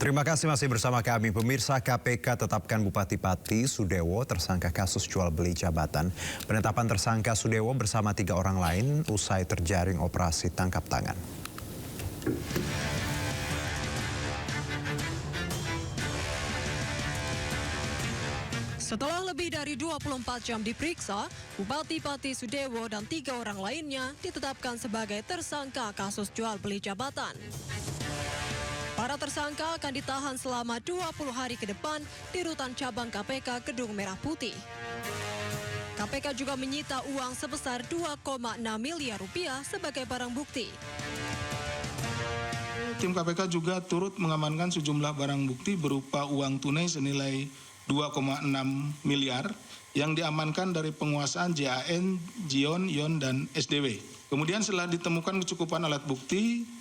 Terima kasih masih bersama kami. Pemirsa, KPK tetapkan Bupati Pati Sudewo tersangka kasus jual beli jabatan. Penetapan tersangka Sudewo bersama 3 orang lain usai terjaring operasi tangkap tangan. Setelah lebih dari 24 jam diperiksa, Bupati Pati Sudewo dan 3 orang lainnya ditetapkan sebagai tersangka kasus jual beli jabatan. Para tersangka akan ditahan selama 20 hari ke depan di rutan cabang KPK Gedung Merah Putih. KPK juga menyita uang sebesar 2,6 miliar rupiah sebagai barang bukti. Tim KPK juga turut mengamankan sejumlah barang bukti berupa uang tunai senilai 2,6 miliar yang diamankan dari penguasaan JAN, Jion, Yon, dan SDW. Kemudian setelah ditemukan kecukupan alat bukti,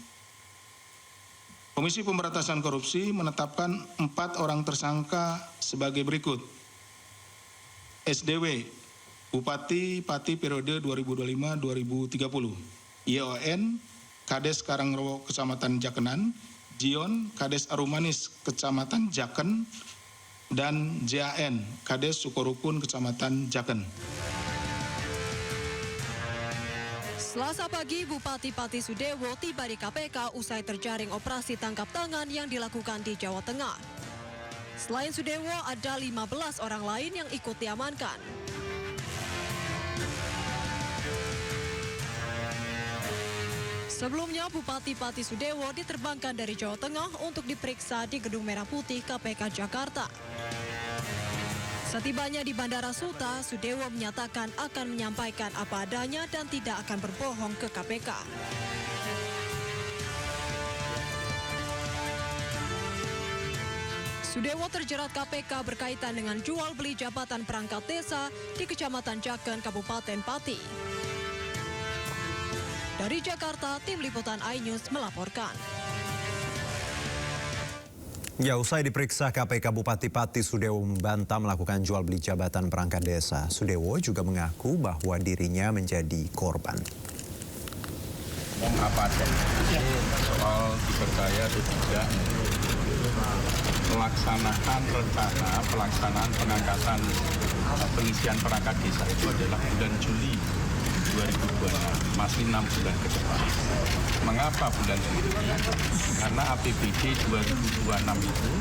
Komisi Pemberantasan Korupsi menetapkan 4 orang tersangka sebagai berikut. SDW, Bupati Pati periode 2025-2030. YON, Kades Karangrowo Kecamatan Jakenan. Jion, Kades Arumanis Kecamatan Jaken. Dan JAN, Kades Sukorukun Kecamatan Jaken. Selasa pagi, Bupati Pati Sudewo tiba di KPK usai terjaring operasi tangkap tangan yang dilakukan di Jawa Tengah. Selain Sudewo, ada 15 orang lain yang ikut diamankan. Sebelumnya, Bupati Pati Sudewo diterbangkan dari Jawa Tengah untuk diperiksa di Gedung Merah Putih KPK Jakarta. Setibanya di Bandara Suta, Sudewo menyatakan akan menyampaikan apa adanya dan tidak akan berbohong ke KPK. Sudewo terjerat KPK berkaitan dengan jual beli jabatan perangkat desa di Kecamatan Jaken, Kabupaten Pati. Dari Jakarta, Tim Liputan iNews melaporkan. Ya, usai diperiksa KPK, Bupati Pati Sudewo membantah melakukan jual beli jabatan perangkat desa. Sudewo juga mengaku bahwa dirinya menjadi korban. Apa adanya soal dipercaya atau tidak pelaksanaan pengangkatan pengisian perangkat desa itu adalah bulan Juli 2026, masih 6 bulan ke depan. Mengapa bulan Juli? Karena APBD 2026 itu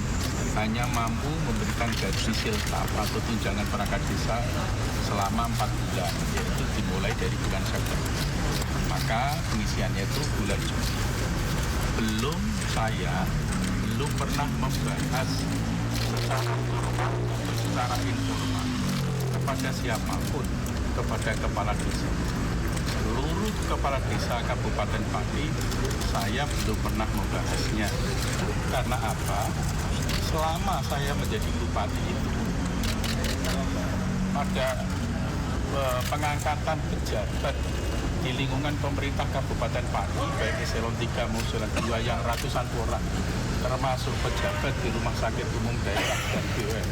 hanya mampu memberikan gaji siltap atau tunjangan perangkat desa selama 4 bulan, yaitu dimulai dari bulan September. Maka pengisiannya itu bulan Juli. Saya belum pernah membahas secara informal kepada siapapun, kepada kepala desa. Seluruh kepala desa Kabupaten Pati, saya belum pernah membahasnya. Karena apa? Selama saya menjadi bupati itu, pada pengangkatan pejabat di lingkungan pemerintah Kabupaten Pati, baik eselon 3 maupun eselon 2 yang ratusan orang, termasuk pejabat di rumah sakit umum daerah dan BUMN,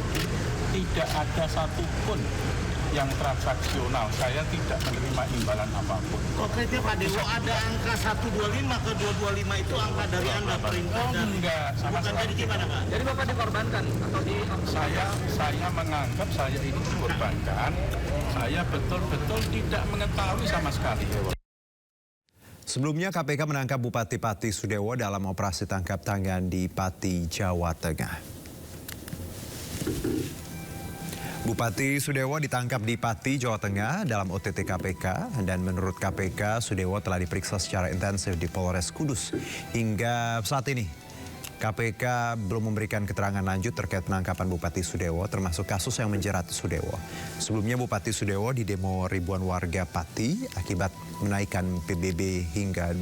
tidak ada satupun yang transaksional. Saya tidak menerima imbalan apapun. Konkretnya Pak Dewo, ada angka 125 ke 225 itu angka dari Anda perintah? Oh enggak, sama bukan sekali. jadi gimana Pak? Jadi Bapak dikorbankan atau di... Saya menganggap saya ini dikorbankan. Saya betul-betul tidak mengetahui sama sekali. Sebelumnya KPK menangkap Bupati Pati Sudewo dalam operasi tangkap tangan di Pati, Jawa Tengah. Bupati Sudewo ditangkap di Pati, Jawa Tengah dalam OTT KPK, dan menurut KPK, Sudewo telah diperiksa secara intensif di Polres Kudus. Hingga saat ini, KPK belum memberikan keterangan lanjut terkait penangkapan Bupati Sudewo, termasuk kasus yang menjerat Sudewo. Sebelumnya Bupati Sudewo didemo ribuan warga Pati akibat menaikkan PBB hingga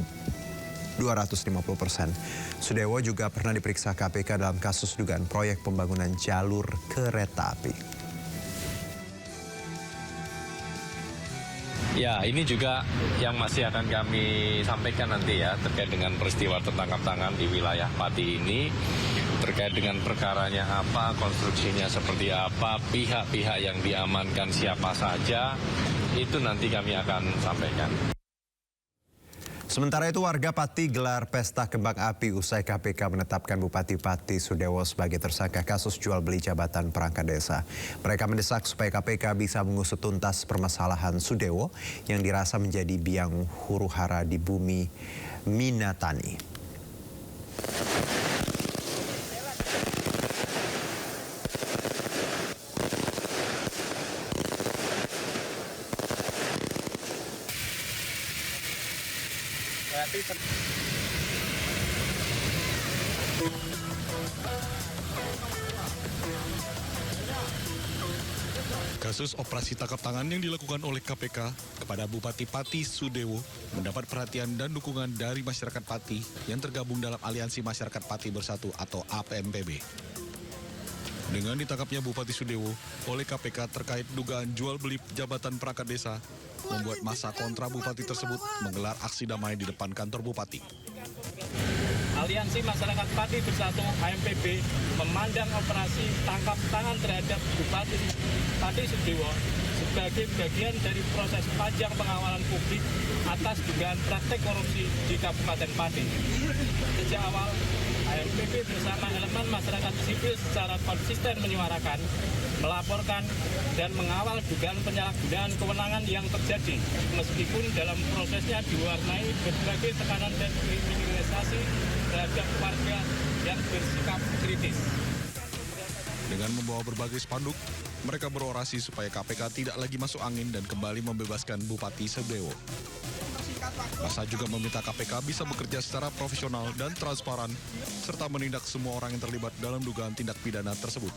250%. Sudewo juga pernah diperiksa KPK dalam kasus dugaan proyek pembangunan jalur kereta api. Ya, ini juga yang masih akan kami sampaikan nanti ya, terkait dengan peristiwa tertangkap tangan di wilayah Pati ini, terkait dengan perkaranya apa, konstruksinya seperti apa, pihak-pihak yang diamankan siapa saja, itu nanti kami akan sampaikan. Sementara itu warga Pati gelar pesta kembang api usai KPK menetapkan Bupati Pati Sudewo sebagai tersangka kasus jual beli jabatan perangkat desa. Mereka mendesak supaya KPK bisa mengusut tuntas permasalahan Sudewo yang dirasa menjadi biang huru-hara di bumi Minatani. Kasus operasi tangkap tangan yang dilakukan oleh KPK kepada Bupati Pati Sudewo mendapat perhatian dan dukungan dari masyarakat Pati yang tergabung dalam Aliansi Masyarakat Pati Bersatu atau APMPB. Dengan ditangkapnya Bupati Sudewo oleh KPK terkait dugaan jual beli jabatan perangkat desa, membuat masa kontra Bupati tersebut menggelar aksi damai di depan kantor Bupati. Aliansi Masyarakat Pati Bersatu AMPB memandang operasi tangkap tangan terhadap Bupati Pati Sudewo sebagai bagian dari proses panjang pengawalan publik atas dugaan praktek korupsi di Kabupaten Pati. Sejak awal, AMPB bersama elemen masyarakat sipil secara konsisten menyuarakan, melaporkan, dan mengawal dugaan penyalahgunaan kewenangan yang terjadi, meskipun dalam prosesnya diwarnai berbagai tekanan dan kriminalisasi terhadap warga yang bersikap kritis. Dengan membawa berbagai spanduk, mereka berorasi supaya KPK tidak lagi masuk angin dan kembali membebaskan Bupati Sudewo. Masa juga meminta KPK bisa bekerja secara profesional dan transparan, serta menindak semua orang yang terlibat dalam dugaan tindak pidana tersebut.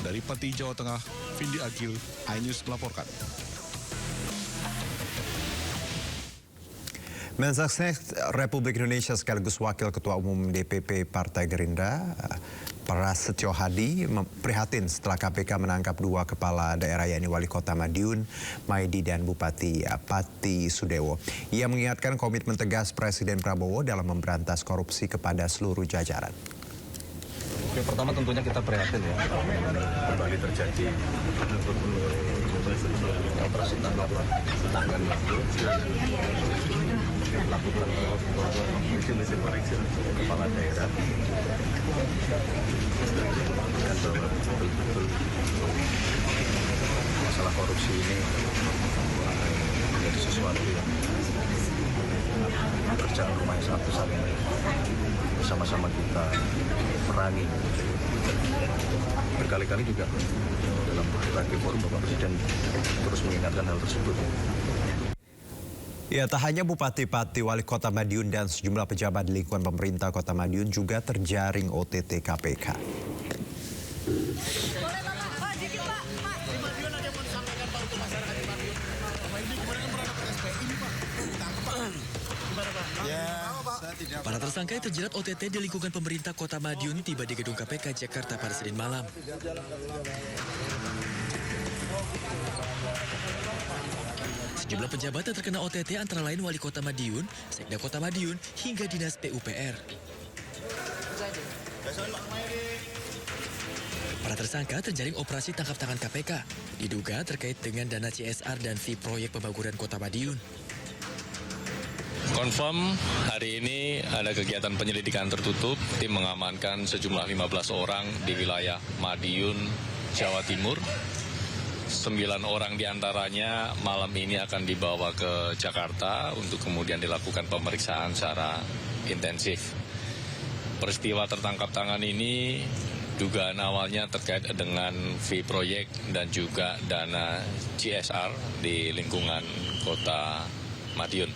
Dari Pati, Jawa Tengah, Vindi Agil, iNews melaporkan. Mensesnek Republik Indonesia sekaligus Wakil Ketua Umum DPP Partai Gerindra, Prasetyo Hadi, prihatin setelah KPK menangkap dua kepala daerah yakni Wali Kota Madiun, Maidi dan Bupati Pati Sudewo. Ia mengingatkan komitmen tegas Presiden Prabowo dalam memberantas korupsi kepada seluruh jajaran. Oke, pertama tentunya kita prihatin ya, kembali terjadi operasi tangkap tangan dilakukan kepala daerah dan betul-betul masalah korupsi ini menjadi sesuatu yang kerjaan rumah yang sangat besar ini bersama-sama kita perangi. Berkali-kali juga dalam berbagai forum Bapak Presiden terus mengingatkan hal tersebut. Ya, tak hanya Bupati Pati, Wali Kota Madiun dan sejumlah pejabat di lingkungan pemerintah Kota Madiun juga terjaring OTT KPK. Para tersangka yang terjerat OTT di lingkungan pemerintah Kota Madiun tiba di gedung KPK Jakarta pada Senin malam. Sejumlah pejabat yang terkena OTT antara lain Wali Kota Madiun, Sekda Kota Madiun, hingga Dinas PUPR. Para tersangka terjaring operasi tangkap tangan KPK, diduga terkait dengan dana CSR dan fee proyek pembangunan Kota Madiun. Confirm hari ini ada kegiatan penyelidikan tertutup, tim mengamankan sejumlah 15 orang di wilayah Madiun, Jawa Timur. 9 orang diantaranya malam ini akan dibawa ke Jakarta untuk kemudian dilakukan pemeriksaan secara intensif. Peristiwa tertangkap tangan ini dugaan awalnya terkait dengan fee proyek dan juga dana CSR di lingkungan Kota Madiun.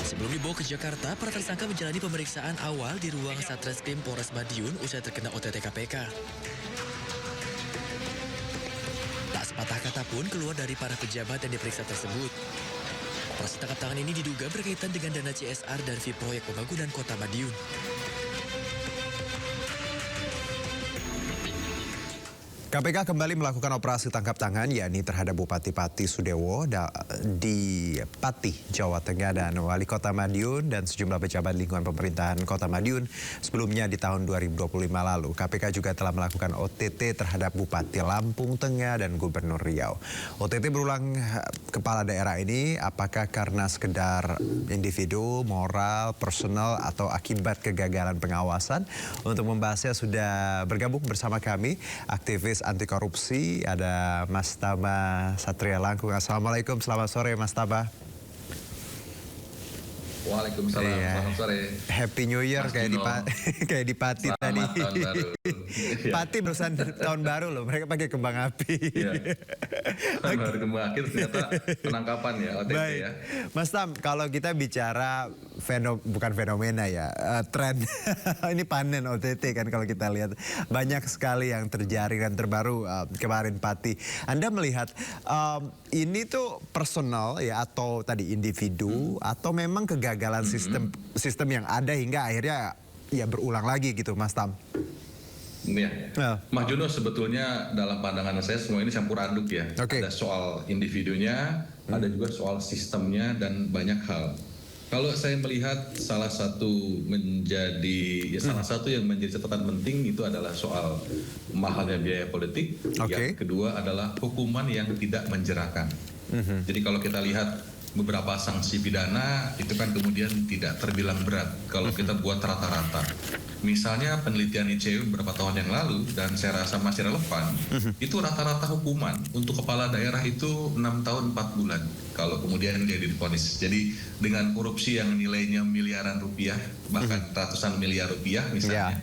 Sebelum dibawa ke Jakarta, para tersangka menjalani pemeriksaan awal di ruang Satreskrim Polres Madiun usai terkena OTT KPK. Tak sepatah kata pun keluar dari para pejabat yang diperiksa tersebut. Operasi tangkap tangan ini diduga berkaitan dengan dana CSR dan fee proyek pembangunan Kota Madiun. KPK kembali melakukan operasi tangkap tangan yakni terhadap Bupati Pati Sudewo di Pati, Jawa Tengah dan Wali Kota Madiun dan sejumlah pejabat lingkungan pemerintahan Kota Madiun sebelumnya di tahun 2025 lalu. KPK juga telah melakukan OTT terhadap Bupati Lampung Tengah dan Gubernur Riau. OTT berulang kepala daerah ini apakah karena sekedar individu, moral, personal atau akibat kegagalan pengawasan? Untuk membahasnya sudah bergabung bersama kami aktivis anti korupsi, ada Mas Tama Satria Langkung. Assalamualaikum, selamat sore Mas Tama. Waalaikumsalam, selamat sore. Happy New Year kayak di Pati tadi. Tahun baru. Pati barusan tahun baru loh, mereka pakai kembang api. Tahun baru kembang api ternyata penangkapan ya, OTT Baik. ya. Mas Tam, kalau kita bicara bukan fenomena ya, tren ini panen OTT kan kalau kita lihat banyak sekali yang terjaring dan terbaru kemarin Pati. Anda melihat ini tuh personal ya atau tadi individu atau memang kegagalan sistem yang ada hingga akhirnya ya berulang lagi gitu Mas Tam? Ya. Mas Juno, sebetulnya dalam pandangan saya semua ini campur aduk ya. Ada soal individunya, ada juga soal sistemnya dan banyak hal. Kalau saya melihat salah satu yang menjadi catatan penting itu adalah soal mahalnya biaya politik. Yang kedua adalah hukuman yang tidak menjerakan. Jadi kalau kita lihat beberapa sanksi pidana itu kan kemudian tidak terbilang berat kalau kita buat rata-rata. Misalnya penelitian ICW beberapa tahun yang lalu dan saya rasa masih relevan, itu rata-rata hukuman untuk kepala daerah itu 6 tahun 4 bulan kalau kemudian dia divonis. Jadi dengan korupsi yang nilainya miliaran rupiah, bahkan ratusan miliar rupiah misalnya,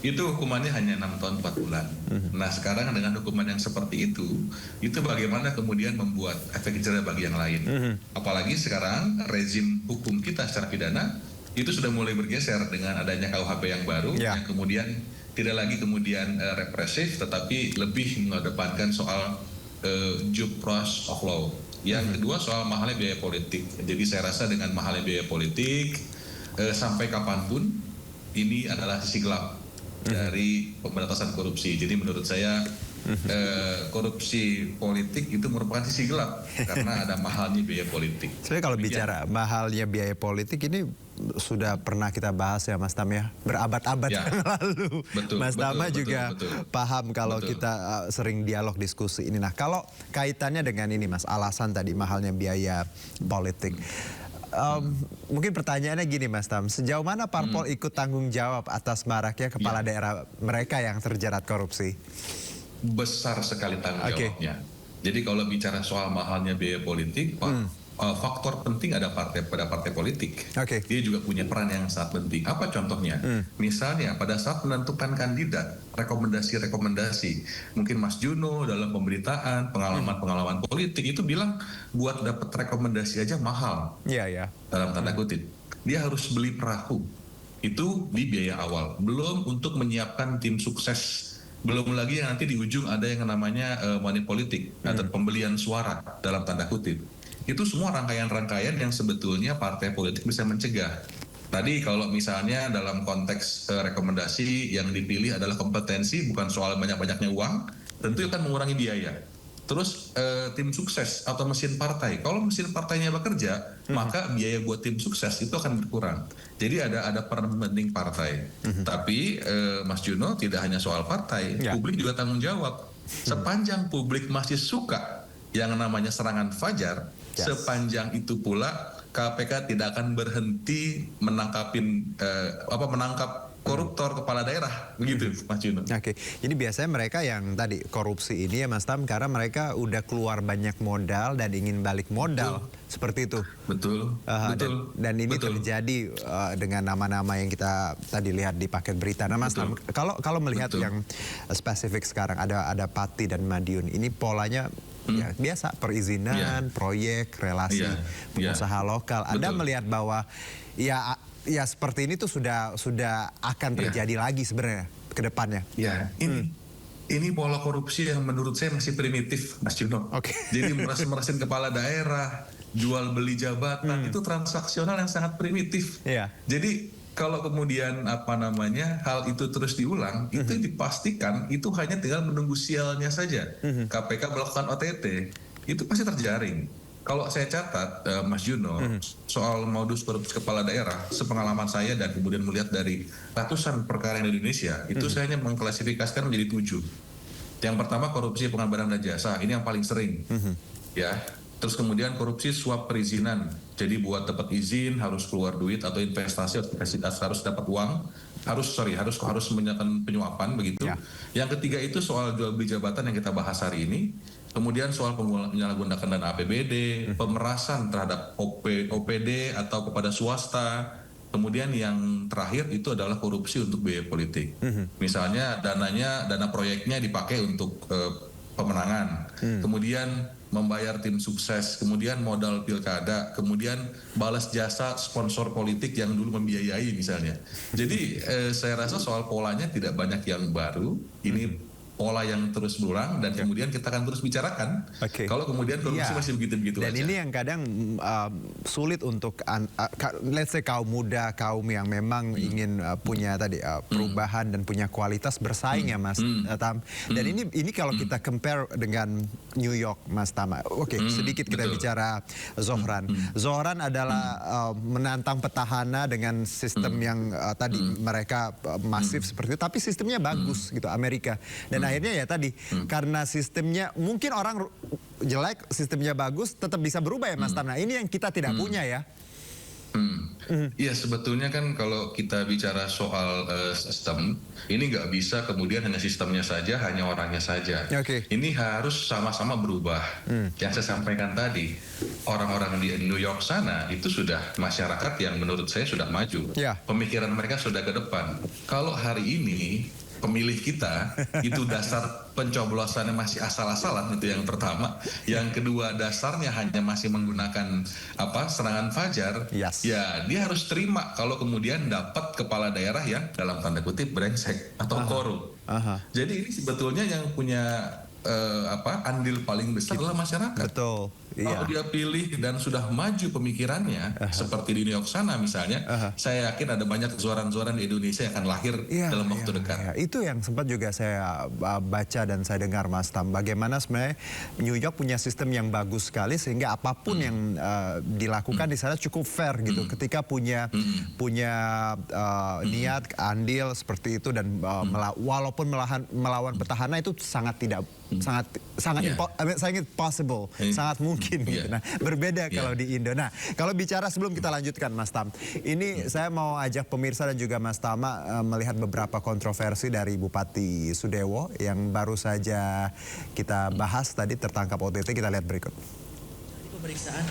itu hukumannya hanya 6 tahun 4 bulan. Nah sekarang dengan hukuman yang seperti itu bagaimana kemudian membuat efek jerah bagi yang lain. Apalagi sekarang rezim hukum kita secara pidana itu sudah mulai bergeser dengan adanya KUHP yang baru yang kemudian tidak lagi kemudian represif tetapi lebih mengedepankan soal due process of law. Yang kedua soal mahalnya biaya politik. Jadi saya rasa dengan mahalnya biaya politik sampai kapanpun ini adalah sisi gelap dari pemberantasan korupsi. Jadi menurut saya korupsi politik itu merupakan sisi gelap karena ada mahalnya biaya politik. Sebenarnya kalau bicara mahalnya biaya politik ini sudah pernah kita bahas ya Mas Tam ya, berabad-abad yang lalu. Mas Tama juga paham kalau kita sering dialog diskusi ini. Nah kalau kaitannya dengan ini Mas, alasan tadi mahalnya biaya politik. Mungkin pertanyaannya gini Mas Tam, sejauh mana parpol ikut tanggung jawab atas maraknya kepala daerah mereka yang terjerat korupsi? Besar sekali tanggung jawabnya. Jadi kalau bicara soal mahalnya biaya politik, faktor penting ada partai politik. Dia juga punya peran yang sangat penting. Apa contohnya? Misalnya pada saat menentukan kandidat, rekomendasi, mungkin Mas Juno dalam pemberitaan, pengalaman politik itu bilang buat dapat rekomendasi aja mahal. Dalam tanda kutip. Dia harus beli perahu. Itu di biaya awal. Belum untuk menyiapkan tim sukses. Belum lagi yang nanti di ujung ada yang namanya money politik atau pembelian suara dalam tanda kutip. Itu semua rangkaian-rangkaian yang sebetulnya partai politik bisa mencegah. Tadi kalau misalnya dalam konteks rekomendasi yang dipilih adalah kompetensi, bukan soal banyak-banyaknya uang, tentu akan mengurangi biaya. Terus tim sukses atau mesin partai, kalau mesin partainya bekerja, maka biaya buat tim sukses itu akan berkurang. Jadi ada peran penting partai. Tapi Mas Juno tidak hanya soal partai, publik juga tanggung jawab. Sepanjang publik masih suka yang namanya serangan fajar, sepanjang itu pula KPK tidak akan berhenti menangkap koruptor kepala daerah, begitu Mas Juno. Jadi biasanya mereka yang tadi korupsi ini ya Mas Tam, karena mereka udah keluar banyak modal dan ingin balik modal, seperti itu. Betul. Dan ini terjadi dengan nama-nama yang kita tadi lihat di paket berita. Nah Mas Tam, kalau melihat yang spesifik sekarang ada Pati dan Madiun, ini polanya ya, biasa perizinan, proyek, relasi pengusaha lokal. Anda melihat bahwa ya seperti ini tuh sudah akan terjadi lagi sebenarnya ke depannya. Ini pola korupsi yang menurut saya masih primitif, Mas Juno. Jadi meras-merasin kepala daerah, jual beli jabatan, itu transaksional yang sangat primitif. Jadi kalau kemudian hal itu terus diulang, itu dipastikan itu hanya tinggal menunggu sialnya saja. KPK melakukan OTT, itu pasti terjaring. Kalau saya catat, Mas Juno, soal modus korupsi kepala daerah, sepengalaman saya dan kemudian melihat dari ratusan perkara di Indonesia, itu saya hanya mengklasifikasikan menjadi 7. Yang pertama korupsi pengadaan dan jasa, ini yang paling sering, ya. Terus kemudian korupsi suap perizinan, jadi buat dapat izin harus keluar duit atau investasi harus dapat uang, harus menyatakan penyuapan begitu. Ya. Yang ketiga itu soal jual beli jabatan yang kita bahas hari ini. Kemudian soal penyalahgunaan dana APBD, pemerasan terhadap OPD atau kepada swasta. Kemudian yang terakhir itu adalah korupsi untuk biaya politik. Misalnya dana proyeknya dipakai untuk pemenangan. Kemudian membayar tim sukses, kemudian modal pilkada, kemudian balas jasa sponsor politik yang dulu membiayai misalnya. Jadi saya rasa soal polanya tidak banyak yang baru. Ini pola yang terus berulang dan kemudian kita akan terus bicarakan. Kalau kemudian korupsi masih begitu-begitu aja. Dan ini yang kadang sulit untuk let's say kaum muda, kaum yang memang ingin punya perubahan dan punya kualitas bersaing ya Mas Tam. Dan ini kalau kita compare dengan New York Mas Tama. Sedikit kita bicara Zohran. Zohran adalah menantang petahana dengan sistem yang tadi mereka masif seperti itu, tapi sistemnya bagus gitu Amerika. Dan akhirnya ya tadi karena sistemnya mungkin orang jelek, sistemnya bagus, tetap bisa berubah ya Mas Tam. Nah ini yang kita tidak punya ya. Iya sebetulnya kan kalau kita bicara soal sistem, ini nggak bisa kemudian hanya sistemnya saja, hanya orangnya saja. Ini harus sama-sama berubah. Yang saya sampaikan tadi, orang-orang di New York sana itu sudah masyarakat yang menurut saya sudah maju. Pemikiran mereka sudah ke depan. Kalau hari ini pemilih kita itu dasar pencoblosannya masih asal-asalan, itu yang pertama. Yang kedua dasarnya hanya masih menggunakan serangan fajar. Ya dia harus terima kalau kemudian dapat kepala daerah yang dalam tanda kutip brengsek atau korup. Jadi ini sebetulnya yang punya andil paling besar adalah masyarakat. Betul. Kalau dia pilih dan sudah maju pemikirannya seperti di New York sana misalnya, saya yakin ada banyak zoran-zoran di Indonesia yang akan lahir dalam waktu dekat. Itu yang sempat juga saya baca dan saya dengar Mas Tam. Bagaimana sebenarnya New York punya sistem yang bagus sekali sehingga apapun yang dilakukan di sana cukup fair gitu. Ketika punya niat andil seperti itu dan walaupun melawan petahana itu sangat possible, sangat mungkin. Gitu. Nah, berbeda kalau di Indo. Nah, kalau bicara sebelum kita lanjutkan Mas Tam, ini saya mau ajak pemirsa dan juga Mas Tama melihat beberapa kontroversi dari Bupati Sudewo yang baru saja kita bahas tadi tertangkap OTT. Kita lihat berikut. Pemeriksaan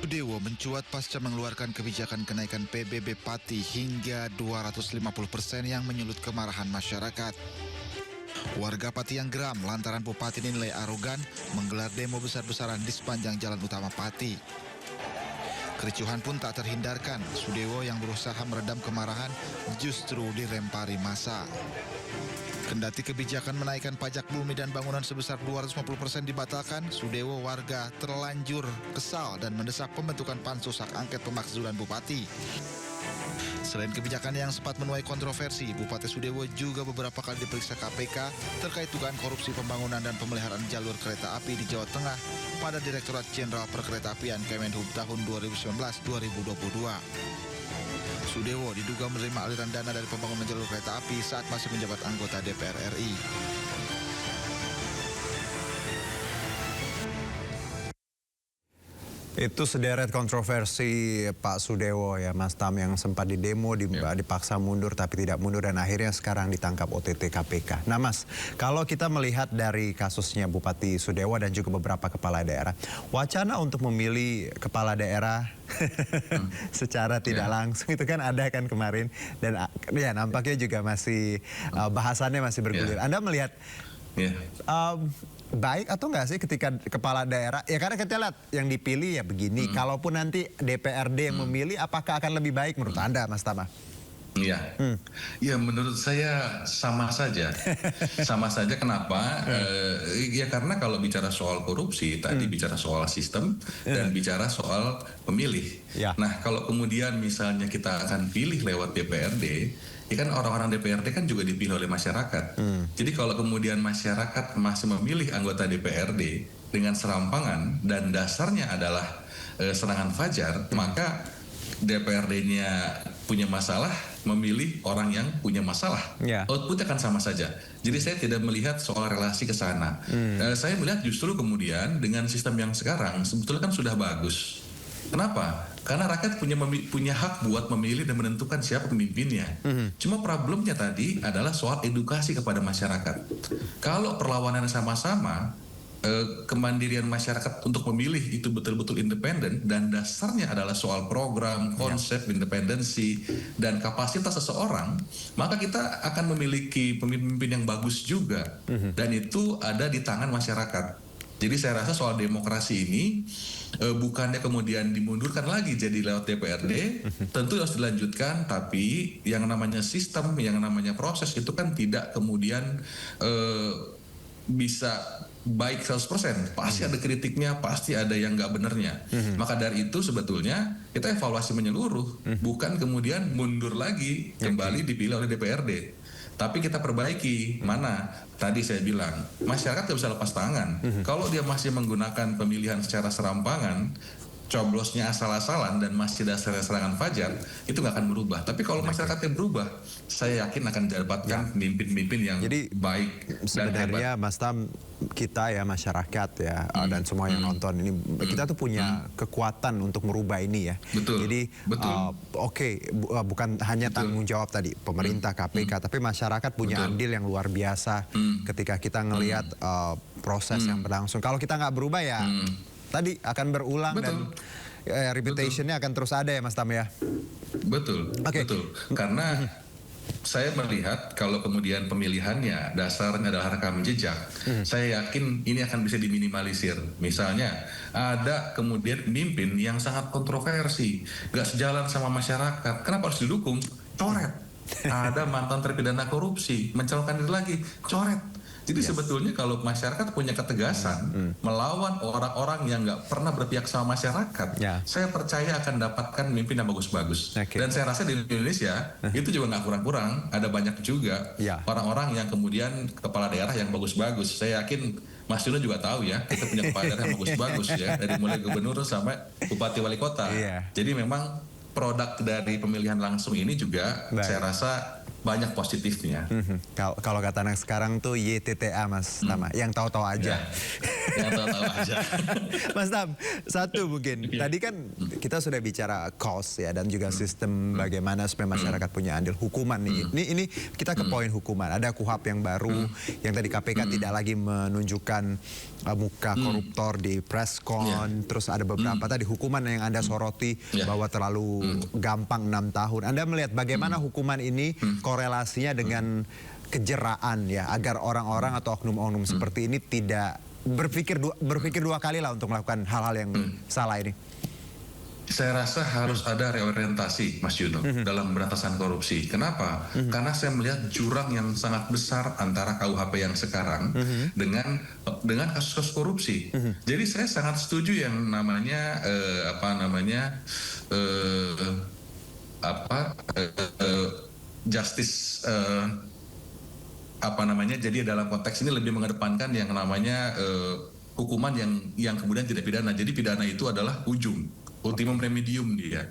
Sudewo mencuat pasca mengeluarkan kebijakan kenaikan PBB Pati hingga 250% yang menyulut kemarahan masyarakat. Warga Pati yang geram lantaran Bupati dinilai arogan menggelar demo besar-besaran di sepanjang jalan utama Pati. Kericuhan pun tak terhindarkan. Sudewo yang berusaha meredam kemarahan justru dilempari massa. Kendati kebijakan menaikkan pajak bumi dan bangunan sebesar 250% dibatalkan, Sudewo warga terlanjur kesal dan mendesak pembentukan pansus hak angket pemakzulan Bupati. Selain kebijakan yang sempat menuai kontroversi, Bupati Sudewo juga beberapa kali diperiksa KPK terkait dugaan korupsi pembangunan dan pemeliharaan jalur kereta api di Jawa Tengah pada Direktorat Jenderal Perkeretaapian Kemenhub tahun 2019-2022. Sudewo diduga menerima aliran dana dari pembangunan jalur kereta api saat masih menjabat anggota DPR RI. Itu sederet kontroversi Pak Sudewo ya Mas Tam yang sempat didemo, dipaksa mundur tapi tidak mundur dan akhirnya sekarang ditangkap OTT KPK. Nah Mas, kalau kita melihat dari kasusnya Bupati Sudewo dan juga beberapa kepala daerah, wacana untuk memilih kepala daerah secara tidak langsung itu kan ada kan kemarin dan ya nampaknya juga masih bahasannya masih bergulir. Anda melihat baik atau enggak sih ketika kepala daerah, ya karena kita lihat yang dipilih ya begini, kalaupun nanti DPRD yang memilih apakah akan lebih baik menurut Anda Mas Tama? Iya, ya menurut saya sama saja, sama saja. Kenapa? Ya karena kalau bicara soal korupsi, tadi bicara soal sistem dan bicara soal pemilih. Nah kalau kemudian misalnya kita akan pilih lewat DPRD, ya kan orang-orang DPRD kan juga dipilih oleh masyarakat. Jadi kalau kemudian masyarakat masih memilih anggota DPRD dengan serampangan dan dasarnya adalah serangan fajar, maka DPRD-nya punya masalah, memilih orang yang punya masalah, outputnya akan sama saja. Jadi saya tidak melihat soal relasi ke sana. Saya melihat justru kemudian dengan sistem yang sekarang sebetulnya kan sudah bagus. Kenapa? Karena rakyat punya hak buat memilih dan menentukan siapa pemimpinnya. Cuma problemnya tadi adalah soal edukasi kepada masyarakat. Kalau perlawanan sama-sama, kemandirian masyarakat untuk memilih itu betul-betul independen dan dasarnya adalah soal program, konsep, independensi dan kapasitas seseorang, maka kita akan memiliki pemimpin yang bagus juga, dan itu ada di tangan masyarakat. Jadi saya rasa soal demokrasi ini bukannya kemudian dimundurkan lagi jadi lewat DPRD, tentu harus dilanjutkan, tapi yang namanya sistem, yang namanya proses itu kan tidak kemudian bisa baik 100%, pasti ada kritiknya, pasti ada yang nggak benernya. Maka dari itu sebetulnya kita evaluasi menyeluruh, bukan kemudian mundur lagi kembali dipilih oleh DPRD. Tapi kita perbaiki, mana tadi saya bilang masyarakat nggak bisa lepas tangan. Kalau dia masih menggunakan pemilihan secara serampangan, coblosnya asal-asalan dan masih dasarnya serangan fajar, itu nggak akan berubah. Tapi kalau masyarakatnya berubah, saya yakin akan didapatkan pemimpin-pemimpin yang baik dan sebenarnya hebat. Mas Tam, kita ya masyarakat ya dan semua yang nonton ini, kita tuh punya kekuatan untuk merubah ini ya. Jadi bukan hanya tanggung jawab tadi pemerintah, KPK, tapi masyarakat punya andil yang luar biasa ketika kita ngelihat proses yang berlangsung. Kalau kita nggak berubah ya tadi akan berulang dan reputationnya akan terus ada ya Mas Tam ya. Betul. Karena saya melihat kalau kemudian pemilihannya dasarnya adalah rekam jejak, saya yakin ini akan bisa diminimalisir. Misalnya ada kemudian pemimpin yang sangat kontroversi, gak sejalan sama masyarakat, kenapa harus didukung? Coret. Ada mantan terpidana korupsi, mencalonkan diri lagi, coret. Jadi sebetulnya kalau masyarakat punya ketegasan melawan orang-orang yang nggak pernah berpihak sama masyarakat, saya percaya akan dapatkan pemimpin yang bagus-bagus. Dan saya rasa di Indonesia itu juga nggak kurang-kurang, ada banyak juga orang-orang yang kemudian kepala daerah yang bagus-bagus. Saya yakin Mas Juno juga tahu ya, kita punya kepala daerah yang bagus-bagus ya, dari mulai gubernur sampai bupati wali kota. Jadi memang produk dari pemilihan langsung ini juga saya rasa banyak positifnya. Kalau kata anak sekarang tuh YTTA Mas Tam, yang tahu-tahu aja. Yang tahu-tahu aja. Mas Tam, satu mungkin. Tadi kan kita sudah bicara cost ya dan juga sistem bagaimana supaya masyarakat punya andil hukuman nih. Ini kita ke poin hukuman. Ada KUHP yang baru yang tadi KPK tidak lagi menunjukkan muka koruptor di preskon. Terus ada beberapa tadi hukuman yang Anda soroti bahwa terlalu gampang 6 tahun. Anda melihat bagaimana hukuman ini korelasinya dengan kejeraan ya, agar orang-orang atau oknum-oknum seperti ini tidak berpikir dua kali lah untuk melakukan hal-hal yang salah ini. Saya rasa harus ada reorientasi Mas Juno dalam pemberantasan korupsi. Kenapa? Karena saya melihat jurang yang sangat besar antara KUHP yang sekarang dengan kasus-kasus korupsi. Jadi saya sangat setuju yang namanya justice jadi dalam konteks ini lebih mengedepankan yang namanya hukuman yang kemudian tidak pidana. Jadi pidana itu adalah ujung, ultimum remedium dia.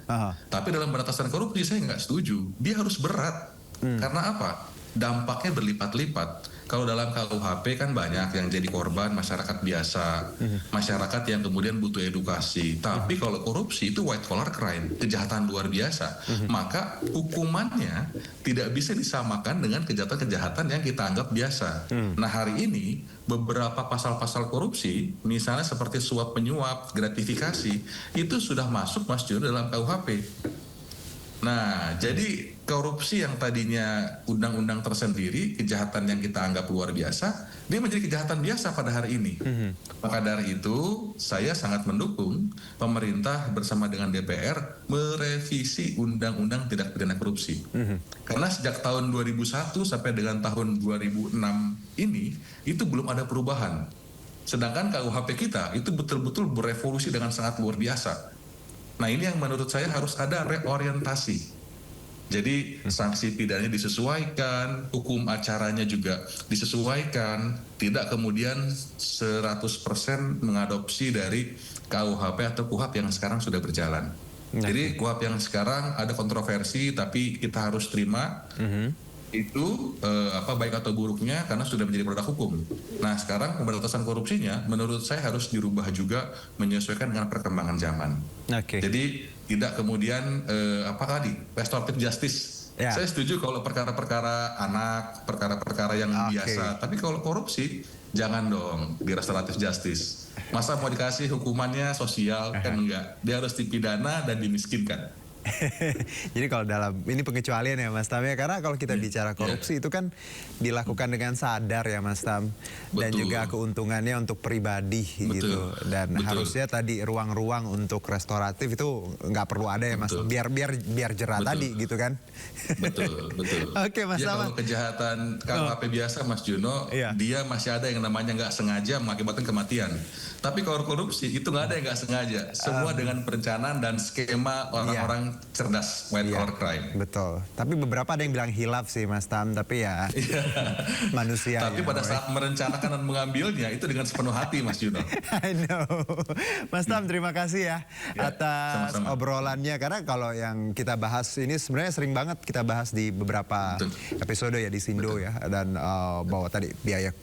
Tapi dalam pemberantasan korupsi saya nggak setuju. Dia harus berat. Karena apa? Dampaknya berlipat-lipat. Kalau dalam KUHP kan banyak yang jadi korban masyarakat biasa, masyarakat yang kemudian butuh edukasi. Tapi kalau korupsi itu white collar crime, kejahatan luar biasa. Maka hukumannya tidak bisa disamakan dengan kejahatan-kejahatan yang kita anggap biasa. Nah hari ini beberapa pasal-pasal korupsi, misalnya seperti suap penyuap, gratifikasi, itu sudah masuk Mas Juno dalam KUHP. Nah jadi korupsi yang tadinya undang-undang tersendiri, kejahatan yang kita anggap luar biasa, dia menjadi kejahatan biasa pada hari ini. Maka dari itu, saya sangat mendukung pemerintah bersama dengan DPR merevisi undang-undang tindak pidana korupsi. Karena sejak tahun 2001 sampai dengan tahun 2006 ini, itu belum ada perubahan. Sedangkan KUHP kita itu betul-betul berevolusi dengan sangat luar biasa. Nah, ini yang menurut saya harus ada reorientasi. Jadi sanksi pidananya disesuaikan, hukum acaranya juga disesuaikan, tidak kemudian 100% mengadopsi dari KUHP atau KUHP yang sekarang sudah berjalan. Jadi KUHP yang sekarang ada kontroversi, tapi kita harus terima itu baik atau buruknya karena sudah menjadi produk hukum. Nah, sekarang pemberantasan korupsinya menurut saya harus dirubah juga menyesuaikan dengan perkembangan zaman. Jadi tidak kemudian restoratif justice. Saya setuju kalau perkara-perkara anak, perkara-perkara yang biasa. Tapi kalau korupsi jangan dong di restoratif justice. Masa mau dikasih hukumannya sosial kan enggak? Dia harus dipidana dan dimiskinkan. Jadi kalau dalam ini pengecualian ya Mas Tam ya, karena kalau kita bicara korupsi itu kan dilakukan dengan sadar ya Mas Tam, dan juga keuntungannya untuk pribadi gitu, dan harusnya tadi ruang-ruang untuk restoratif itu nggak perlu ada ya Mas, biar jerah tadi gitu kan. Betul. Oke Mas Tam. Kalau kejahatan KUHP biasa Mas Juno, dia masih ada yang namanya nggak sengaja mengakibatkan kematian. Tapi kalau korupsi itu nggak ada yang nggak sengaja, semua dengan perencanaan dan skema orang-orang cerdas, white collar crime. Betul. Tapi beberapa ada yang bilang hilaf sih Mas Tam, tapi ya manusia. Tapi pada saat merencanakan dan mengambilnya itu dengan sepenuh hati Mas Juno. I know. Mas Tam, terima kasih ya atas obrolannya, karena kalau yang kita bahas ini sebenarnya sering banget kita bahas di beberapa episode ya di Sindo ya, dan bahwa tadi biaya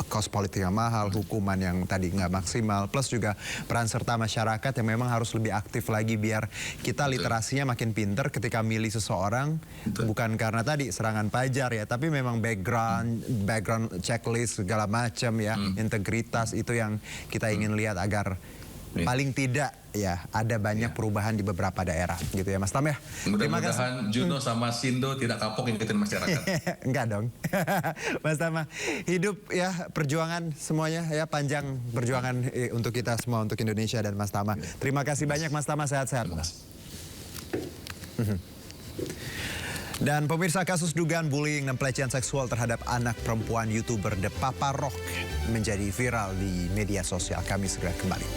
kos politik yang mahal, hukuman yang tadi nggak maksimal, plus juga peran serta masyarakat yang memang harus lebih aktif lagi biar kita literasinya makin pinter ketika milih seseorang. Bukan karena tadi serangan pajar ya, tapi memang background checklist segala macam ya, integritas itu yang kita ingin lihat agar paling tidak ya ada banyak perubahan di beberapa daerah gitu ya Mas Tam ya. Mudah-mudahan Juno sama Sindo tidak kapok ngikutin masyarakat. Enggak dong. Mas Tam, hidup ya perjuangan semuanya ya, panjang perjuangan untuk kita semua, untuk Indonesia dan Mas Tama. Terima kasih banyak Mas Tama, sehat-sehat. Dan pemirsa, kasus dugaan bullying dan pelecehan seksual terhadap anak perempuan YouTuber The Papa Rock menjadi viral di media sosial. Kami segera kembali.